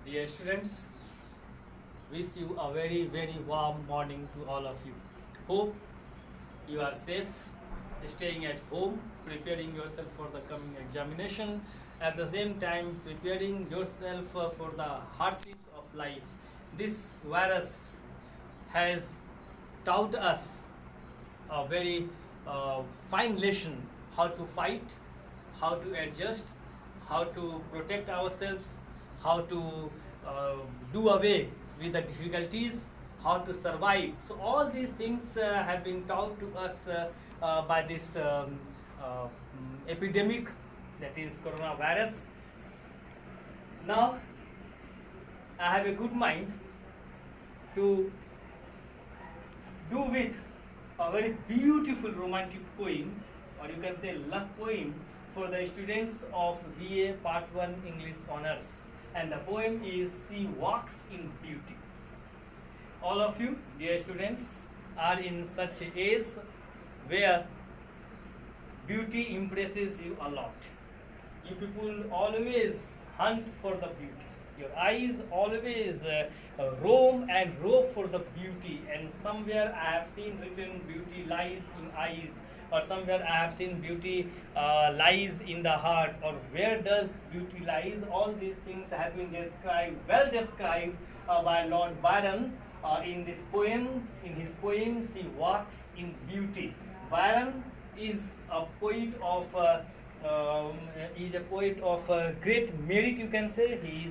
Dear students, wish you a very warm morning to all of you. Hope you are safe, staying at home, preparing yourself for the coming examination, at the same time preparing yourself for the hardships of life. This virus has taught us a very fine lesson how to fight, how to adjust, how to protect ourselves, how to uh, do away with the difficulties, how to survive. So all these things have been taught to us by this epidemic, that is coronavirus. Now I have a good mind to do with a very beautiful romantic poem, or you can say love poem, for the students of BA Part 1 English Honours. And the poem is She Walks in Beauty. All of you, dear students, are in such a age where beauty impresses you a lot. You people always hunt for the beauty. Your eyes always roam and rove for the beauty, and somewhere I have seen written beauty lies in eyes, or somewhere I have seen beauty lies in the heart, or where does beauty lies. All these things have been described, well described by Lord Byron in this poem. In his poem, She Walks in Beauty. Byron is a poet of great merit, you can say. He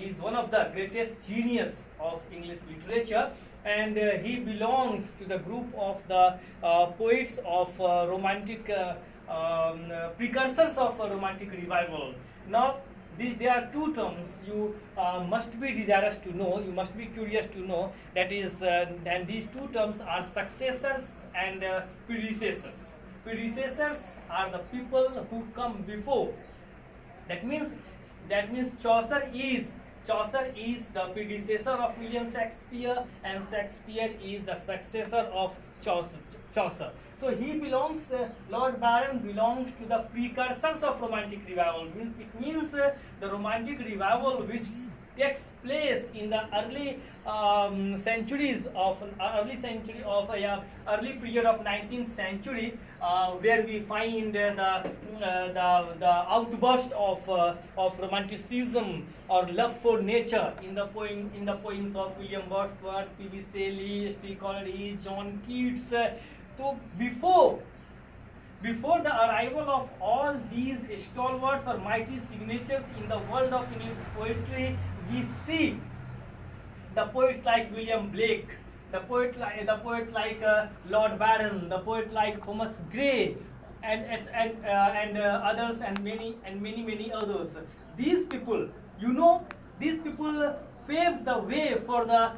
is one of the greatest genius of English literature, and he belongs to the group of the poets of romantic precursors of romantic revival. Now there are two terms you must be desirous to know, you must be curious to know, that is and these two terms are successors and predecessors. Predecessors are the people who come before. That means Chaucer is the predecessor of William Shakespeare, and Shakespeare is the successor of Chaucer. So he belongs, Lord Byron belongs to the precursors of romantic revival. It means the romantic revival which takes place in the early centuries of early period of 19th century, where we find the outburst of romanticism or love for nature in the poems of William Wordsworth, P.B. Shelley, S.T. Coleridge, John Keats. So before the arrival of all these stalwarts or mighty signatures in the world of English poetry, we see the poets like William Blake, the poet like Lord Byron, the poet like Thomas Gray, and others, and many others. These people, paved the way for the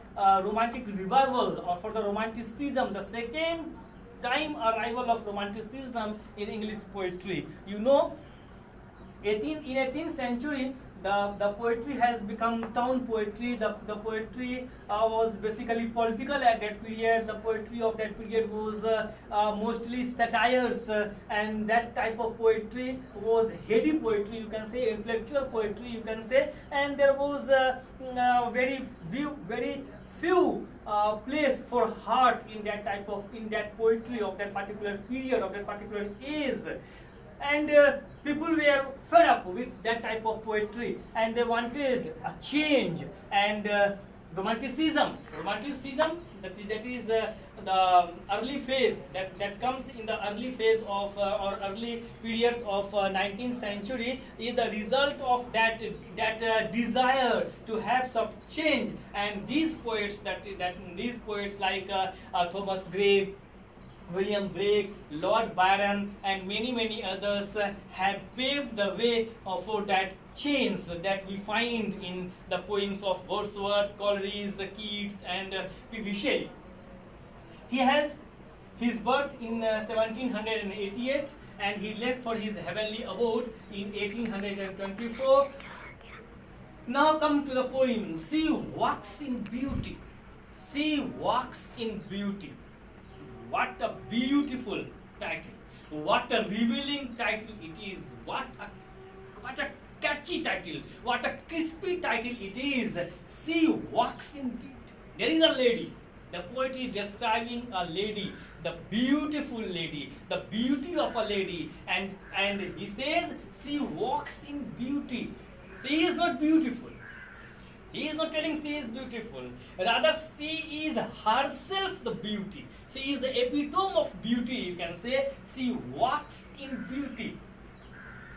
romantic revival, or for the romanticism, the second time arrival of romanticism in English poetry. In 18th century, the poetry has become town poetry. The poetry was basically political at that period. The poetry of that period was mostly satires, and that type of poetry was heady poetry, you can say, intellectual poetry, you can say, and there was very few place for heart in that poetry of that particular period, of that particular age. And people were fed up with that type of poetry, and they wanted a change. And romanticism, that is the early phase that comes in the early phase of or early periods of 19th century, is the result of that desire to have some change. And these poets like Thomas Gray, William Blake, Lord Byron, and many others have paved the way for that change that we find in the poems of Wordsworth, Coleridge, Keats, and P.B. Shelley. He has his birth in 1788, and he left for his heavenly abode in 1824. Now come to the poem, She Walks in Beauty. She Walks in Beauty. What a beautiful title. What a revealing title it is. What a catchy title, what a crispy title it is. She walks in beauty. There is a lady. The poet is describing a lady, the beautiful lady, the beauty of a lady, and he says she walks in beauty. She is not beautiful. He is not telling she is beautiful. Rather, she is herself the beauty. She is the epitome of beauty, you can say. She walks in beauty.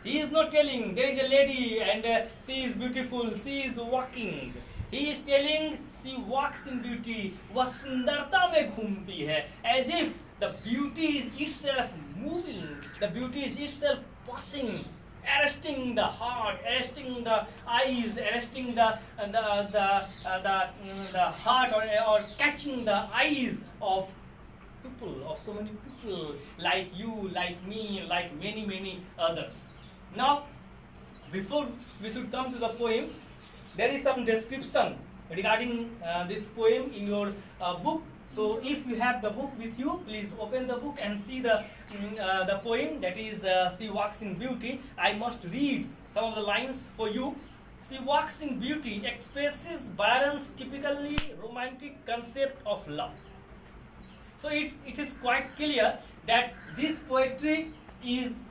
He is not telling there is a lady and she is beautiful, she is walking. He is telling she walks in beauty. वह सुंदरता में घूमती है. As if the beauty is itself moving. The beauty is itself passing, arresting the heart, arresting the eyes, arresting the heart, or catching the eyes of people, of so many people like you, like me, like many others. Now, before we should come to the poem, there is some description regarding this poem in your book. So, if you have the book with you, please open the book and see the poem, that is She Walks in Beauty. I must read some of the lines for you. She walks in beauty expresses Byron's typically romantic concept of love. So it is quite clear that this poetry is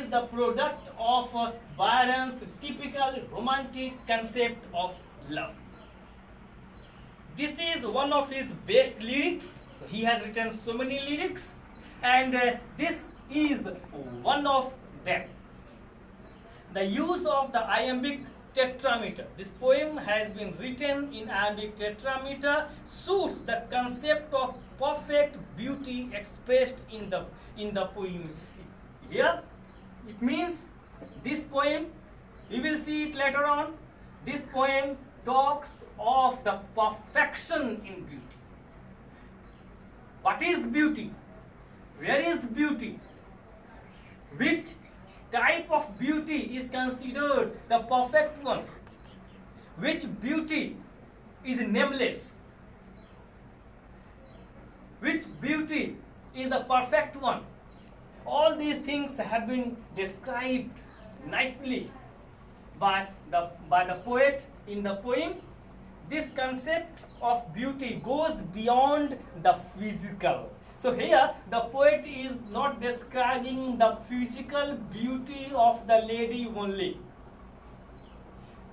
the product of Byron's typical romantic concept of love. This is one of his best lyrics. So he has written so many lyrics, and this is one of them. The use of the iambic tetrameter. This poem has been written in iambic tetrameter, suits the concept of perfect beauty expressed in the poem. Here, it means this poem, we will see it later on, this poem talks of the perfection in beauty. What is beauty? Where is beauty? Which type of beauty is considered the perfect one? Which beauty is nameless? Which beauty is the perfect one? All these things have been described nicely by the poet in the poem. This concept of beauty goes beyond the physical. So here the poet is not describing the physical beauty of the lady only.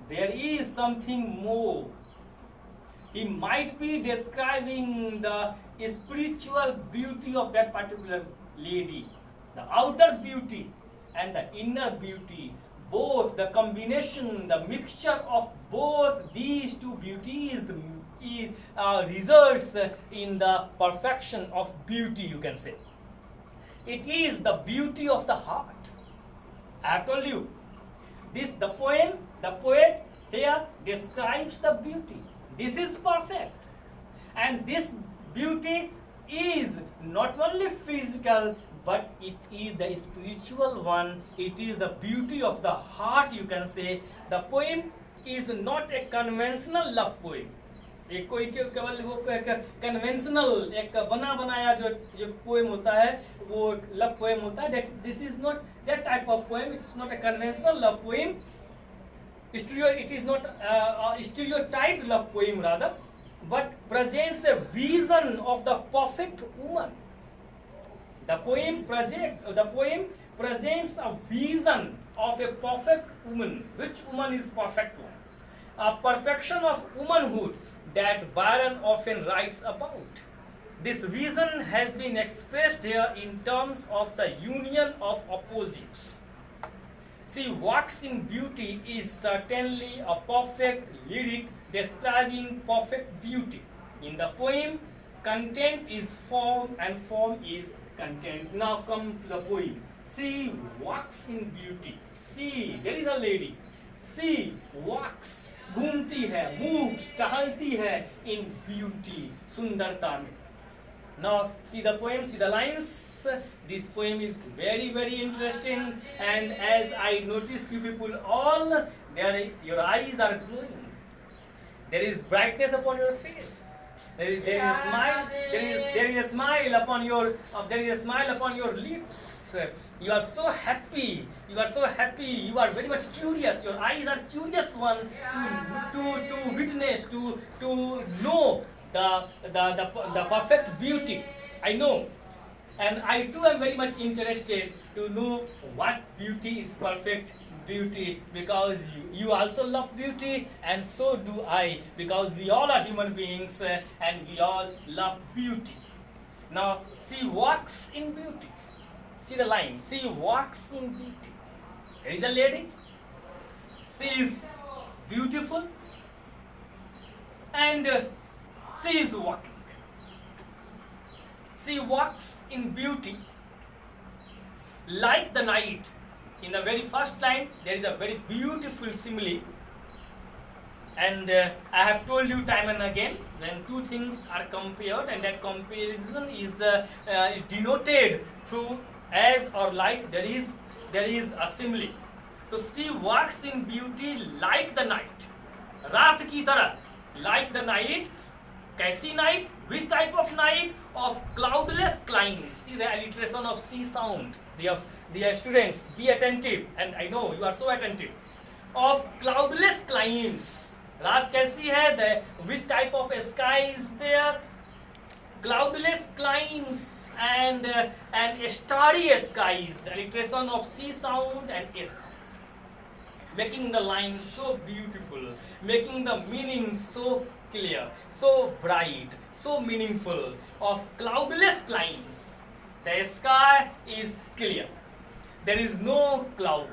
There is something more. He might be describing the spiritual beauty of that particular lady, the outer beauty and the inner beauty. Both, the combination, the mixture of both these two beauties results in the perfection of beauty, you can say. It is the beauty of the heart. I have told you, the poet here describes the beauty. This is perfect. And this beauty is not only physical, but it is the spiritual one. It is the beauty of the heart, you can say. The poem is not a conventional love poem. एक कोई केवल वो एक conventional एक बना बनाया जो poem होता है वो लव पोएम होता है. This is not that type of poem. It's not a conventional love poem. It is not a stereotyped love poem rather, but presents a vision of the perfect woman. The poem presents a vision of a perfect woman. Which woman is perfect one? A perfection of womanhood that Byron often writes about. This vision has been expressed here in terms of the union of opposites. She Walks in Beauty is certainly a perfect lyric describing perfect beauty. In the poem, content is form and form is content. Now come to the poem. She walks in beauty. There is a lady. She walks, घूमती है, moves, टहलती है in beauty, सुंदरता में. Now see the poem, see the lines. This poem is very interesting, and as I notice you people all, your eyes are glowing. There is brightness upon your face. There is a smile. There is a smile upon your. There is a smile upon your lips. You are so happy. You are so happy. You are very much curious. Your eyes are curious one to witness, to know the perfect beauty. I know, and I too am very much interested to know what beauty is perfect beauty, because you also love beauty, and so do I, because we all are human beings, and we all love beauty. Now she walks in beauty. See the line. She walks in beauty. There is a lady. She is beautiful, and she is walking. She walks in beauty like the night. In the very first line, there is a very beautiful simile, and I have told you time and again, when two things are compared, and that comparison is denoted through as or like, there is a simile. So she walks in beauty like the night, रात की तरह, like the night. कैसी night? Which type of night? Of cloudless climes. See the alliteration of C sound. Dear students, be attentive, and I know you are so attentive. Of cloudless climes. रात कैसी है? Which type of sky is there? Cloudless climes and starry skies. Alliteration of C sound and S, making the lines so beautiful, making the meaning so clear, so bright, so meaningful. Of cloudless climes, the sky is clear. There is no cloud.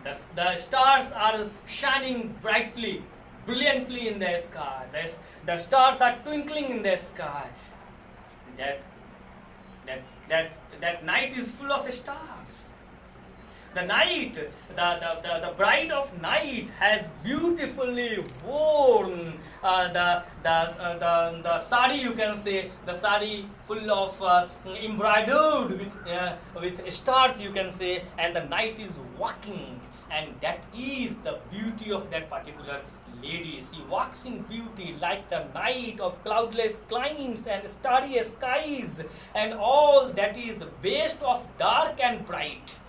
The stars are shining brightly, brilliantly in the sky. The stars are twinkling in the sky. That night is full of stars. The night, the bride of night has beautifully worn the sari, you can say, the sari full of embroidered with stars, you can say, and the night is walking, and that is the beauty of that particular lady. She walks in beauty like the night of cloudless climes and starry skies, and all that is based of dark and bright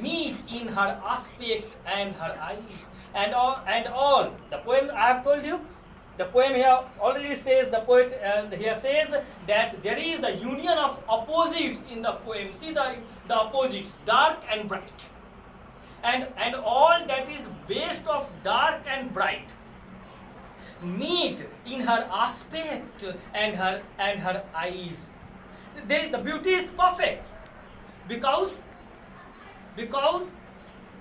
meet in her aspect and her eyes, and all. The poem I have told you, the poem here already says, the poet here says that there is the union of opposites in the poem. See the opposites, dark and bright, and all that is based of dark and bright meet in her aspect and her eyes. The beauty is perfect because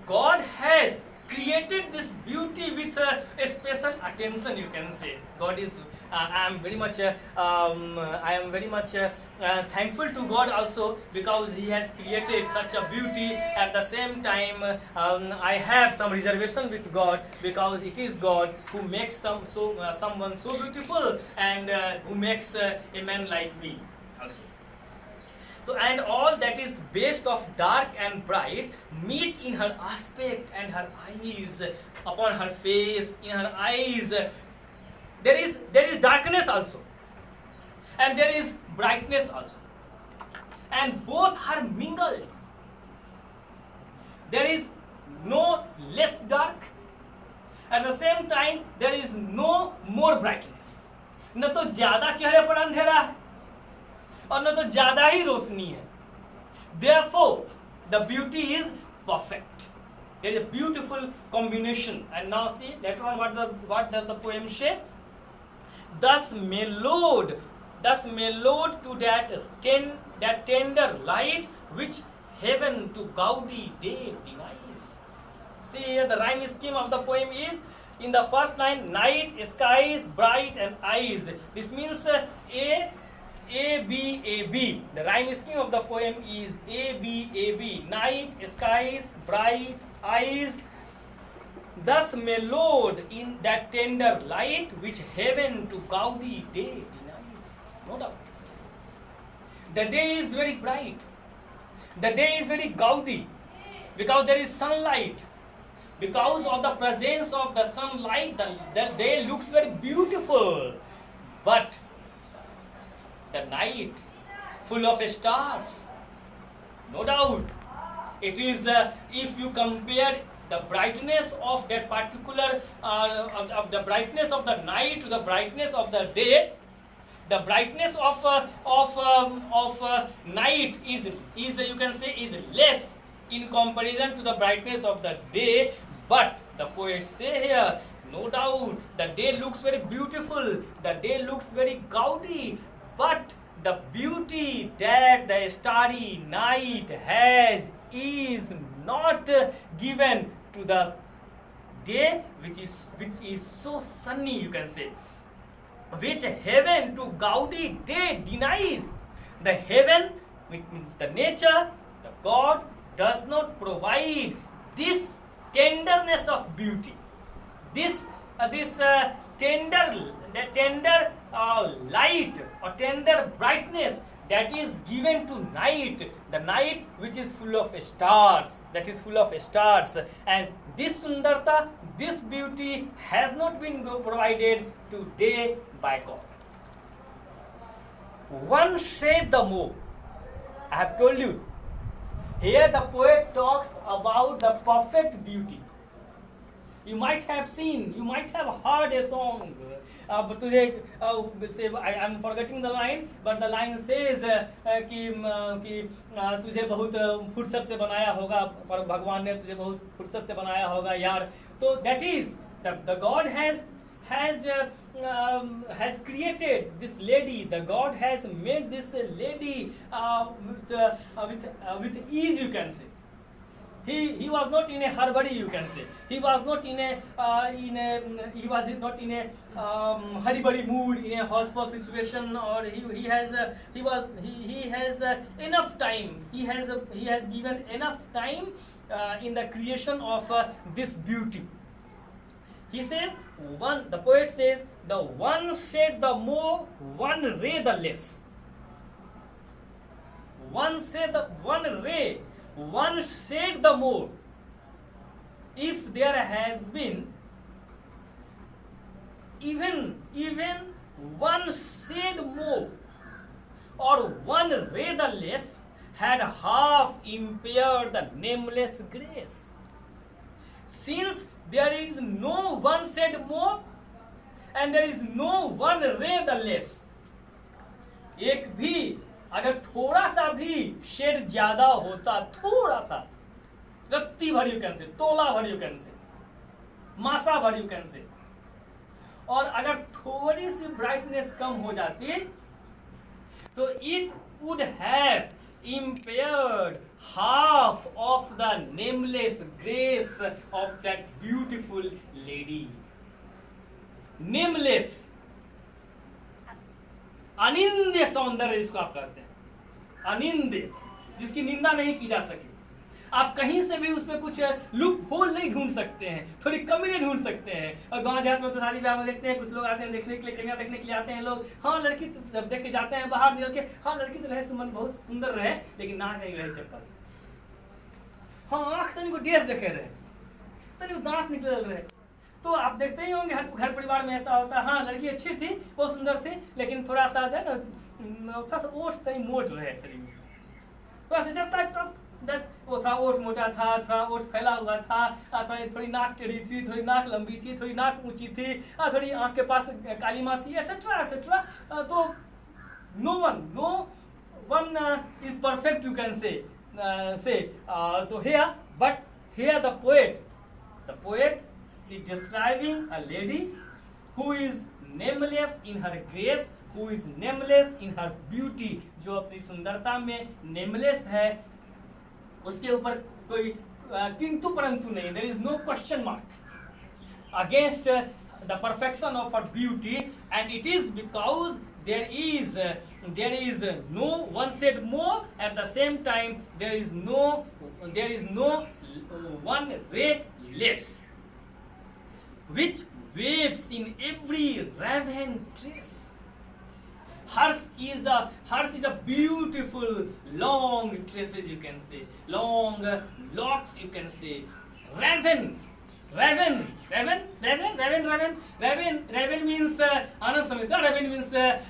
God has created this beauty with a special attention, you can say. God is. I am very much thankful to God also, because He has created such a beauty. At the same time, I have some reservation with God, because it is God who makes someone so beautiful, and who makes a man like me also. So, and all that is based of dark and bright meet in her aspect and her eyes, upon her face, in her eyes. There is darkness also, and there is brightness also, and both are mingled. There is no less dark, at the same time there is no more brightness. न तो ज्यादा चेहरे पर अंधेरा है, और न तो ज्यादा ही रोशनी है. Therefore, the beauty is perfect. There is a beautiful combination. And now see later on what does the poem say? Thus mellowed to that tender light which heaven to gaudy day denies. See here the rhyme scheme of the poem is, in the first line, night, skies, bright and eyes. This means A, B, A, B. The rhyme scheme of the poem is A, B, A, B. Night, skies, bright, eyes. Thus mellowed in that tender light which heaven to gaudy day denies. No doubt. The day is very bright. The day is very gaudy, because there is sunlight. Because of the presence of the sunlight, the day looks very beautiful. but the night full of stars. No doubt, it is if you compare the brightness of that particular of the brightness of the night to the brightness of the day, the brightness of night is you can say is less in comparison to the brightness of the day. But the poets say here, no doubt, the day looks very beautiful, the day looks very gaudy, but the beauty that the starry night has is not given to the day, which is so sunny, you can say, which heaven to gaudy day denies. The heaven, which means the nature, the God, does not provide this tenderness of beauty, this tender light or tender brightness that is given to night, the night which is full of stars, that is full of stars. And this sundarta, this beauty has not been provided to day by God. One shade the more. I have told you, here the poet talks about the perfect beauty. You might have seen, you might have heard a song, but today, say, I'm forgetting the line, but the line says कि तुझे बहुत फुर्सत से बनाया होगा, पर भगवान ने तुझे बहुत फुर्सत से बनाया होगा यार. So that is the God has created this lady. The God has made this lady with ease, you can say. He was not in a hurry, you can say. He was not in a hurry mood, in a hospital situation, or he has enough time. He has given enough time in the creation of this beauty. He says, the poet says, the one shade the more, one ray the less. One shade the more. If there has been even one shade more or one ray the less, had half impaired the nameless grace. Since there is no one shade more and there is no one ray the less, एक भी अगर थोड़ा सा भी shade ज्यादा होता, थोड़ा सा, रत्ती भर यू कैन से, तोला भर यू कैन से, मासा भर यू कैन से, और अगर थोड़ी सी ब्राइटनेस कम हो जाती तो it would have impaired half of the nameless grace of that beautiful lady. Nameless, अनिंद्य सौंदर्य इसको आप कहते हैं, अनिंद्य, जिसकी निंदा नहीं की जा सके. आप कहीं से भी उसमें कुछ लुक होल नहीं ढूंढ सकते हैं, थोड़ी कमी नहीं ढूंढ सकते हैं. और गांव देहात में तो शादी ब्याह में देखते हैं, कुछ लोग आते हैं देखने के लिए, कन्या देखने के लिए आते हैं लोग. हाँ, लड़की जब देख के जाते हैं बाहर निकल के, हाँ लड़की तो रहे सुमन बहुत सुंदर रहे, लेकिन नाक नहीं रहे चप्पल. हाँ, आँख तनिक डेढ़ देखे रहे, तनिक दांत निकल रहे. तो आप देखते ही होंगे हर घर परिवार में ऐसा होता है. हाँ, लड़की अच्छी थी, बहुत सुंदर थी, लेकिन थोड़ा सा जो है ना, थोड़ा सा ओठ तनिक मोट रहे, थोड़ा सा जब तक वो था, ओठ मोटा था, थोड़ा ओठ फैला हुआ था, थोड़ी नाक टेढ़ी थी, थोड़ी नाक लंबी थी, थोड़ी नाक ऊंची थी, थोड़ी आंख के पास काली माँ थी, एसेट्रा एसेट्रा. तो no one is perfect, you can say. तो here, but here the poet is describing a lady who is nameless in her grace, who is nameless in her beauty, जो अपनी सुंदरता में nameless है, उसके ऊपर कोई किंतु परंतु नहीं. There is no question mark against the perfection of her beauty, and it is because there is no one shade more, at the same time there is no one ray less, which waves in every raven trace. Hers is a beautiful long tresses, you can say, long locks, you can say, raven, Raven, raven means Anand Samitra. Raven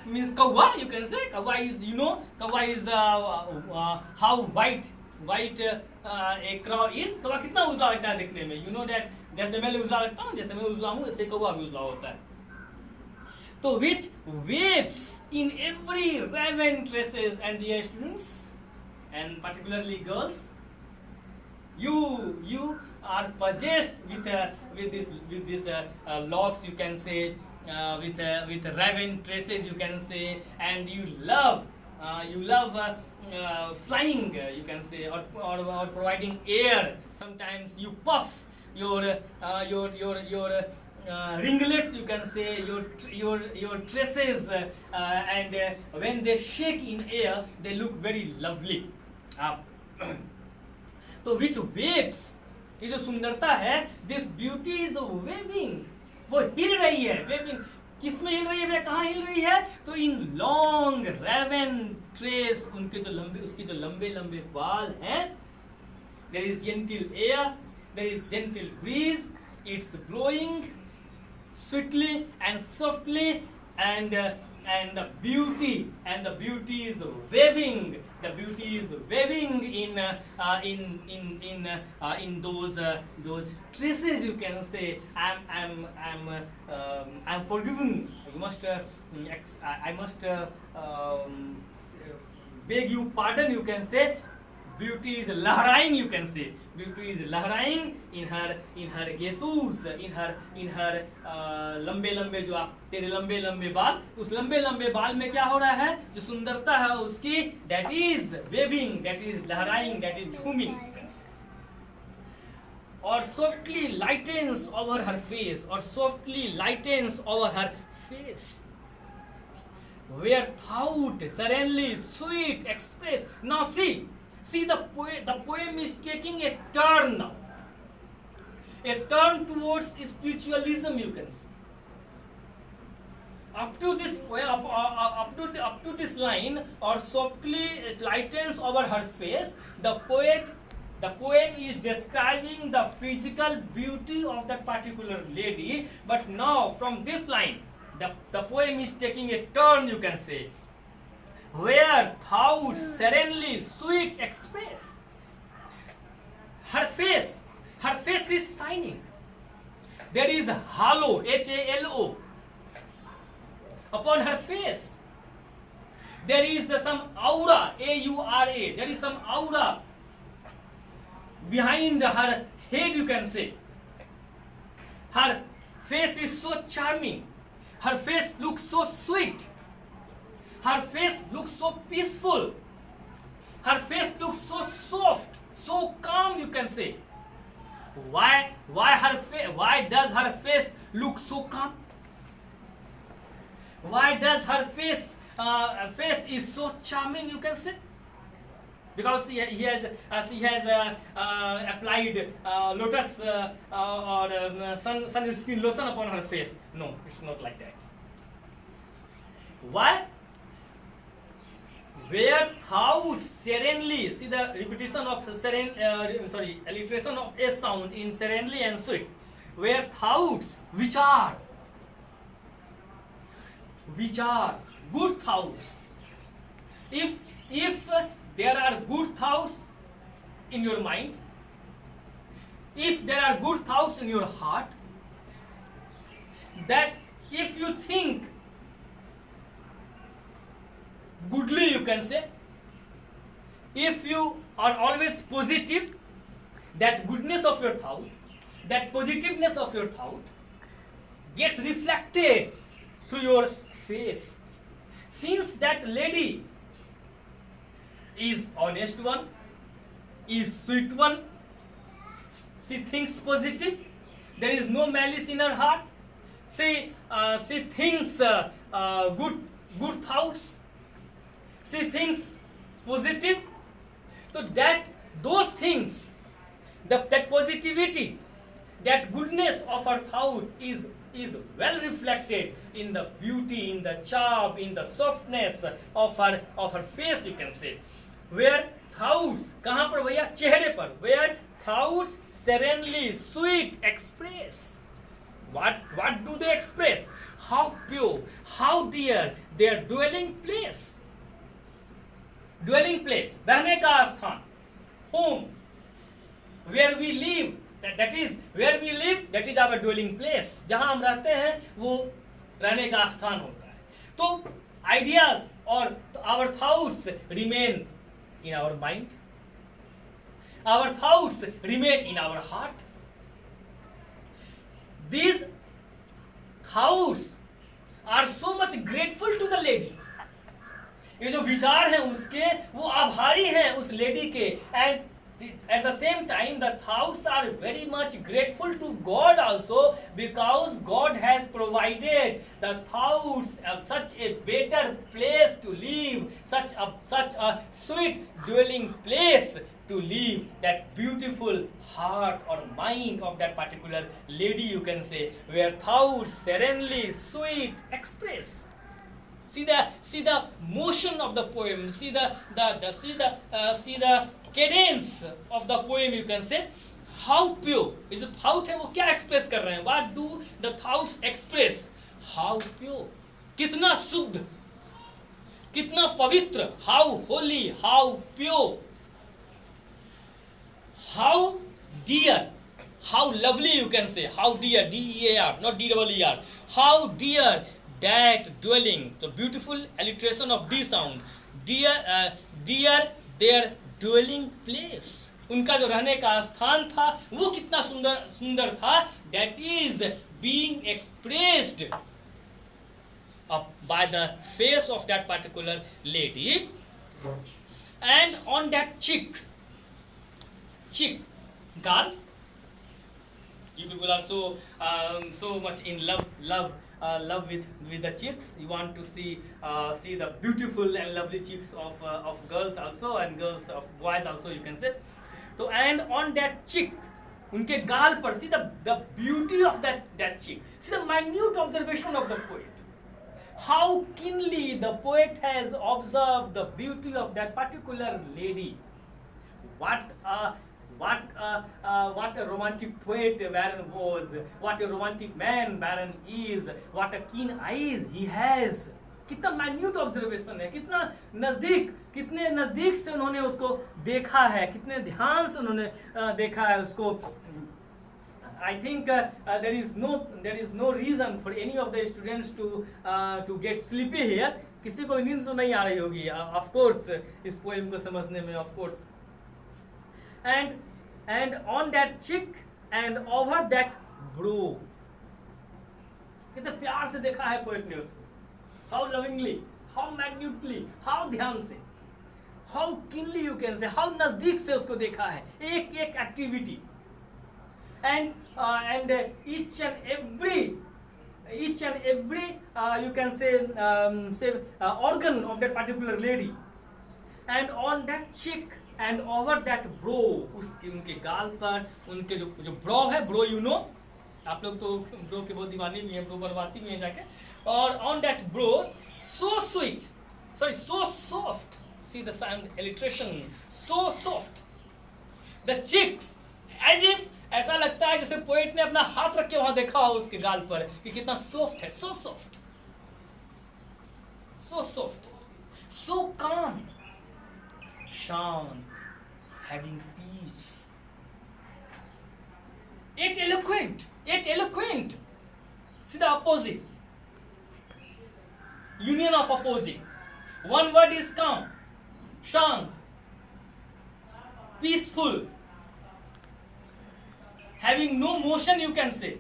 means kawa. You can say kawa is, you know, kawa is how white a crow is. कौवा कितना उजला लगता है देखने में. You know that जैसे मैं उजला लगता हूँ, जैसे मैं उजला हूँ, ऐसे कौवा भी उजला होता है. तो which weeps in every raven traces, and dear students, and particularly girls, you are possessed with this locks, you can say, with raven traces, you can say, and you love flying, you can say, or providing air. Sometimes you puff your ringlets, you can say, your tresses, and when they shake in air, they look very lovely. तो which waves, ये जो सुंदरता है, this beauty is waving, वो हिल रही है. waving किस में हिल रही है, कहाँ हिल रही है? तो इन लॉन्ग raven trace, उनके जो लंबे, उसके जो लंबे लंबे बाल हैं. there is gentle air, there is gentle breeze, it's blowing sweetly and softly, and the beauty is waving. The beauty is waving in those traces, you can say. I'm forgiven. You must I must beg you pardon, you can say. Beauty is लहराइंग, you can say. Beauty is लहराइंग in her गेसूस, in her लंबे लंबे, जो आप तेरे लंबे लंबे बाल, उस लंबे लंबे बाल में क्या हो रहा है? जो सुंदरता है उसकी, that is waving, that is लहराइंग, that is jhuming. Or softly lightens over her face, or softly lightens over her face, where thought serenely sweet express. Now see the poem is taking a turn now, a turn towards spiritualism, you can see. Up to this poem, up to this line, or softly lightens over her face, the poem is describing the physical beauty of that particular lady. But now from this line, the poem is taking a turn, you can say, where thoughts serenely sweet express. Her face is shining. There is halo, Halo, upon her face. There is some aura, Aura. There is some aura behind her head, you can say. Her face is so charming. Her face looks so sweet. Her face looks so peaceful. Her face looks so soft, so calm, you can say. Why does her face look so calm? Why does her face is so charming, you can say? Because he has applied lotus or sunscreen lotion upon her face. No, it's not like that. Why? Where thoughts serenely, see the repetition of alliteration of a sound in serenely and sweet. Where thoughts, which are good thoughts. If there are good thoughts in your mind, if there are good thoughts in your heart, that if you think goodly, you can say, if you are always positive, that goodness of your thought, that positiveness of your thought gets reflected through your face. Since that lady is honest one, is sweet one, she thinks positive, there is no malice in her heart, she thinks good thoughts, she thinks positive, so that those things, that positivity, that goodness of her thought is well reflected in the beauty, in the charm, in the softness of her face, you can say. Where thoughts, कहाँ पर भैया? चेहरे पर. Where thoughts serenely sweet express. What do they express? How pure, how dear their dwelling place. Dwelling place, रहने का स्थान. Home, where we live, that is where we live, that is our dwelling place. जहाँ हम रहते हैं वो रहने का स्थान होता है. तो ideas or our thoughts remain in our mind. Our thoughts remain in our heart. These thoughts are so much grateful to the lady. ये जो विचार हैं उसके वो आभारी हैं उस लेडी के. And at the same time the thoughts are very much grateful to God also, because God has provided the thoughts of such a better place to live, such a sweet dwelling place to live, that beautiful heart or mind of that particular lady, you can say, where thoughts serenely sweet express. See the motion of the poem. See the cadence of the poem, you can say. How pure. ये जो thought है वो क्या express कर रहे हैं? What do the thoughts express? How pure. कितना शुद्ध, कितना पवित्र. How holy, how pure. How dear, how lovely, you can say. How dear, D-E-A-R, not D-E-E-R. How dear that dwelling. The beautiful alliteration of D sound. Dear their dwelling place. उनका जो रहने का स्थान था वो कितना सुंदर था. That is being expressed by the face of that particular lady. And on that cheek, girl, you people are so much in love with the cheeks. You want to see the beautiful and lovely cheeks of girls also, and girls of boys also, you can say. So and on that cheek, उनके गाल पर, see the beauty of that cheek. See the minute observation of the poet. How keenly the poet has observed the beauty of that particular lady. What a romantic poet Byron was. What a romantic man Byron is. What a keen eyes he has. कितना minute observation है, कितने नजदीक से उन्होंने उसको देखा है, कितने ध्यान से उन्होंने देखा है उसको. I think there is no reason for any of the students to get sleepy here. किसी को नींद तो नहीं आ रही होगी, of course, इस poem को समझने में, of course. And on that cheek and over that brow. कितने प्यार से देखा है पोएट ने उसको. How lovingly, how minutely, how ध्यान से, how keenly, you can say, how नजदीक से उसको देखा है, एक activity. And each and every you can say organ of that particular lady. And on that cheek and over that brow, उनके गाल पर, उनके जो ब्रो है, ब्रो you know, आप लोग तो ब्रो के बहुत दीवाने भी हैं, ब्रो बनवाती भी हैं जाके. और on that brow, so sweet, sorry, so soft. See the sound alliteration, so soft. The cheeks, as if ऐसा लगता है जैसे पोएट ने अपना हाथ रख के वहां देखा हो उसके गाल पर कि कितना सॉफ्ट है. So soft, so soft, so calm, शांत, having peace. Yet eloquent. See the opposite. Union of opposite. One word is calm, shant, peaceful, having no motion, you can say.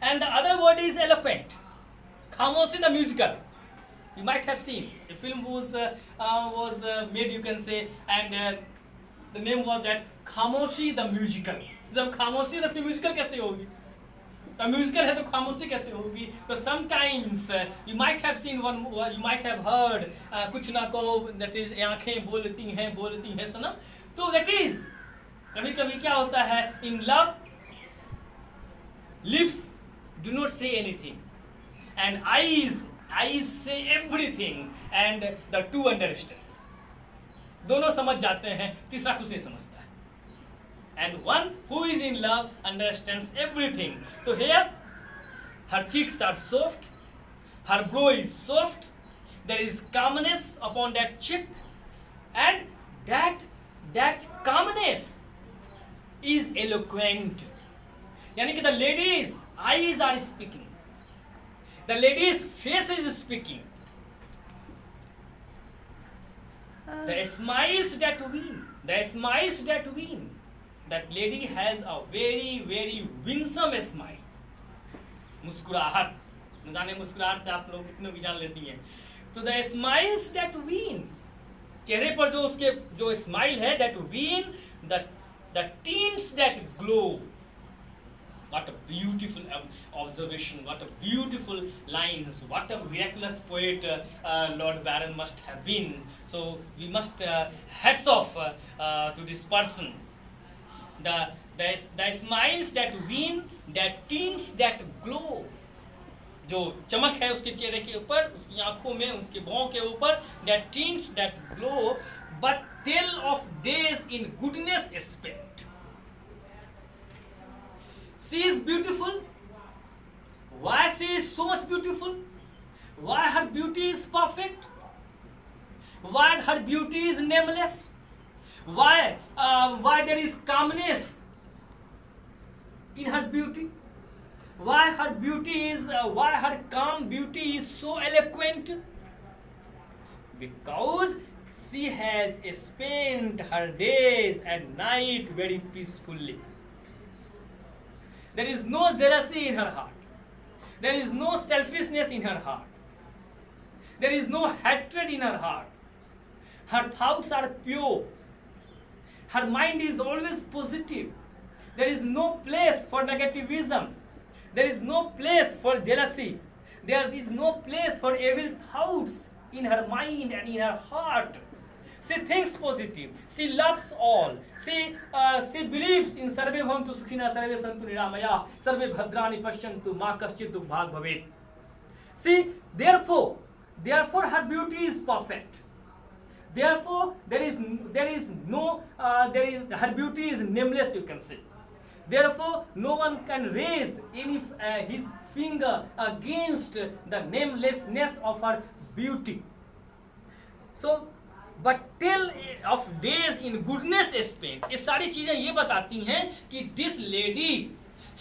And the other word is eloquent. Khamoshi the musical. You might have seen. A film was made, you can say, and the name was that Khamoshi the musical. जब खामोशी तो अपनी musical कैसे होगी? तो musical है तो खामोशी कैसे होगी? तो sometimes you might have seen one, you might have heard कुछ ना कहो, that is आंखें बोलती हैं सनम. तो that is कभी-कभी क्या होता है, in love lips do not say anything and eyes say everything, and the two understand. दोनों समझ जाते हैं, तीसरा कुछ नहीं समझता है. and one who is in love understands everything. So here her cheeks are soft, her brow is soft, there is calmness upon that cheek, and that calmness is eloquent. यानी कि the lady's eyes are speaking, the lady's face is speaking, the smiles that win, that lady has a very winsome smile. मुस्कुराहट, न जाने मुस्कुराहट से आप लोग कितने भी जान लेती हैं. तो द स्माइल्स दैट वीन, चेहरे पर जो उसके जो स्माइल है, that when the teens that glow. What a beautiful observation, what a beautiful lines, what a miraculous poet Lord Byron must have been. So we must hats off to this person. The smiles that win, that tints that glow. जो चमक है उसके चेहरे के ऊपर, उसकी आंखों में, उसके भौं के ऊपर, that tints that glow, but tell of days in goodness spent. She is beautiful. Why she is so much beautiful? Why her beauty is perfect? Why her beauty is nameless? Why there is calmness in her beauty? Why her calm beauty is so eloquent? Because she has spent her days and night very peacefully. There is no jealousy in her heart. There is no selfishness in her heart. There is no hatred in her heart. Her thoughts are pure. Her mind is always positive. There is no place for negativism. There is no place for jealousy. There is no place for evil thoughts in her mind and in her heart. She thinks positive. She loves all. She believes in सर्वे भवन्तु सुखिनः सर्वे सन्तु निरामयाः सर्वे भद्राणि पश्यन्तु मा कश्चित् दुःखभाग् भवेत्. See, therefore her beauty is perfect. Therefore her beauty is nameless, you can say. Therefore no one can raise his finger against the namelessness of her beauty. So but tell of days in goodness spent. ये सारी चीजें ये बताती हैं कि this lady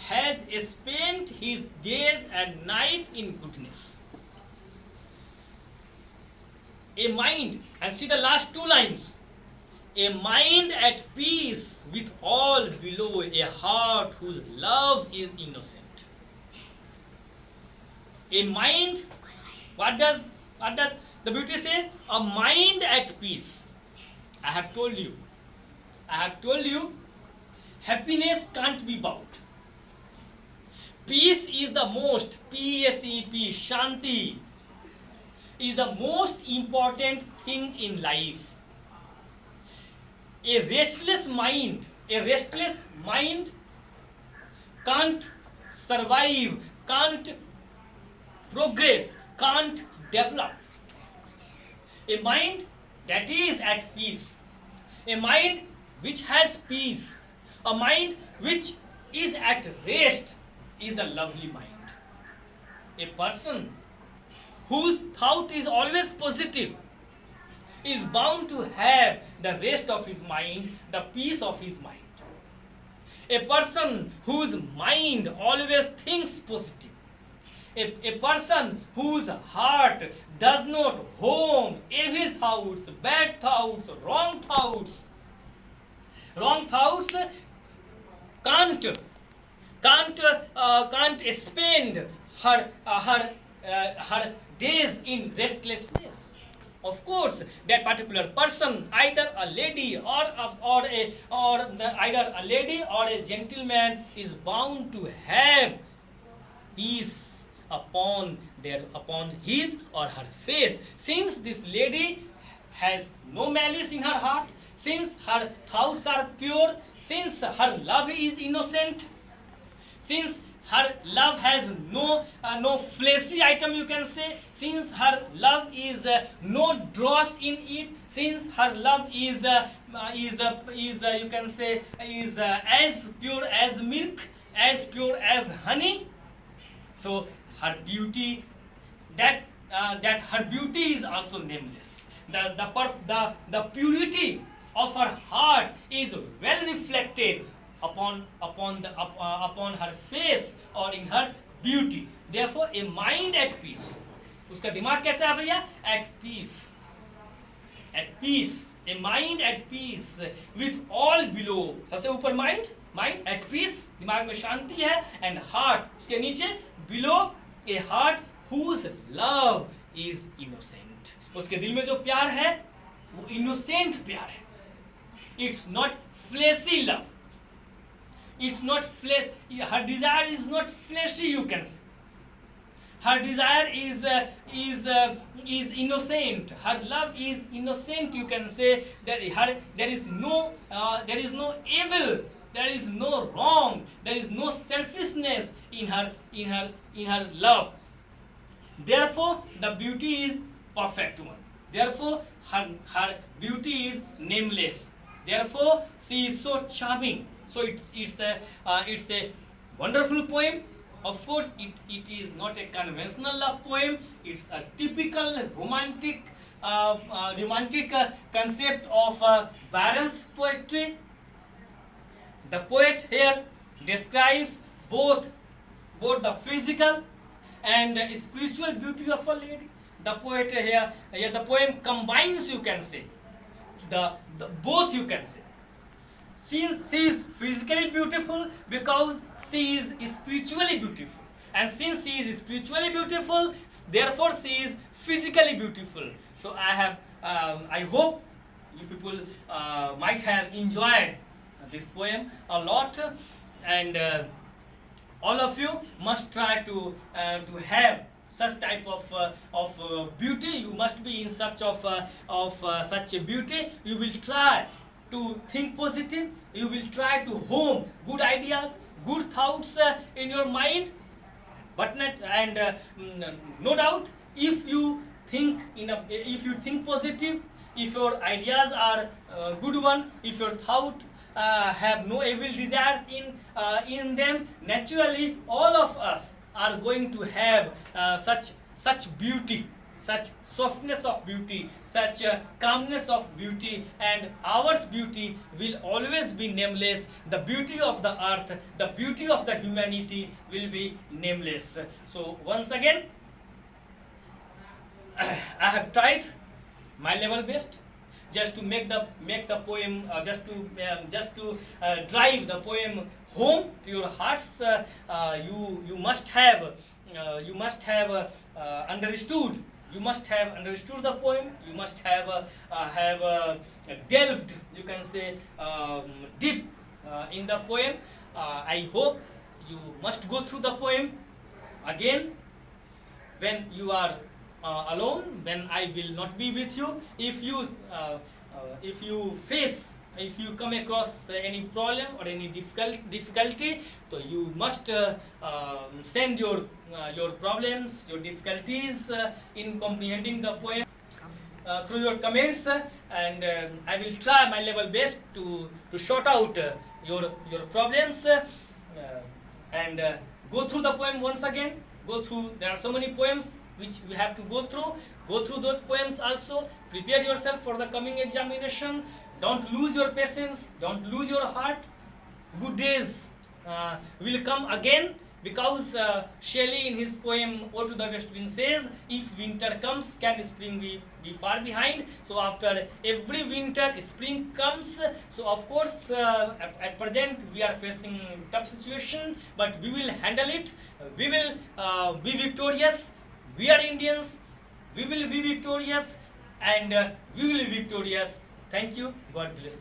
has spent his days and night in goodness. A mind, and see the last two lines. A mind at peace with all below, a heart whose love is innocent. A mind, what does the beauty says? A mind at peace. I have told you, happiness can't be bought. Peace is the most, P-S-E-P, Shanti, is the most important thing in life. A restless mind can't survive, can't progress, can't develop. A mind that is at peace, a mind which has peace, a mind which is at rest is the lovely mind. A person whose thought is always positive is bound to have the rest of his mind, the peace of his mind. A person whose mind always thinks positive, a person whose heart does not home evil thoughts, bad thoughts, wrong thoughts can't spend her days in restlessness. Of course, that particular person, either a lady either a lady or a gentleman, is bound to have peace upon his or her face. Since this lady has no malice in her heart, since her thoughts are pure, since her love is innocent, since her love has no fleshy item, you can say, since her love is no dross in it, since her love is you can say is as pure as milk, as pure as honey. So her beauty, that her beauty is also nameless. The purity of her heart is well reflected upon her face or in her beauty. Therefore a mind at peace, उसका दिमाग कैसा है भैया? At peace, at peace, a mind at peace with all below. सबसे ऊपर mind at peace, दिमाग में शांति है, and heart उसके नीचे below, a heart whose love is innocent. उसके दिल में जो प्यार है वो innocent प्यार है. It's not fleshy love. It's not flesh. Her desire is not fleshy, you can say. Her desire is innocent. Her love is innocent, you can say. That there is no evil, there is no wrong, there is no selfishness in her love. Therefore the beauty is perfect one. Therefore her beauty is nameless. Therefore she is so charming. So it's a wonderful poem. Of course it is not a conventional love poem. It's a typical romantic concept of Byron's poetry. The poet here describes both the physical and spiritual beauty of a lady. The poet here the poem combines, you can say, the both, you can say. Since she is physically beautiful, because she is spiritually beautiful, and since she is spiritually beautiful, therefore she is physically beautiful. So I hope you people might have enjoyed this poem a lot, and all of you must try to have such type of beauty. You must be in search of such a beauty. You will try to think positive. You will try to home good ideas, good thoughts in your mind. But no doubt, if you think positive, if your ideas are good one, if your thought have no evil desires in them, naturally all of us are going to have such beauty, such softness of beauty, such calmness of beauty, and our beauty will always be nameless. The beauty of the earth, the beauty of the humanity will be nameless. So once again, I have tried my level best just to make the poem, just to drive the poem home to your hearts. You must have understood. You must have understood the poem. You must have delved, you can say, deep in the poem. I hope you must go through the poem again when you are alone, when I will not be with you. If you come across any problem or any difficulty, so you must send your problems, your difficulties in comprehending the poem through your comments, and I will try my level best to sort out your problems and go through the poem once again. There are so many poems which we have to go through those poems also. Prepare yourself for the coming examination. Don't lose your patience, don't lose your heart. Good days will come again, because Shelley in his poem Ode to the West Wind says, if winter comes, can spring be far behind? So after every winter, spring comes. So of course at present we are facing tough situation, but we will handle it. We will be victorious. We are Indians. We will be victorious, and we will be victorious. Thank you. God bless you.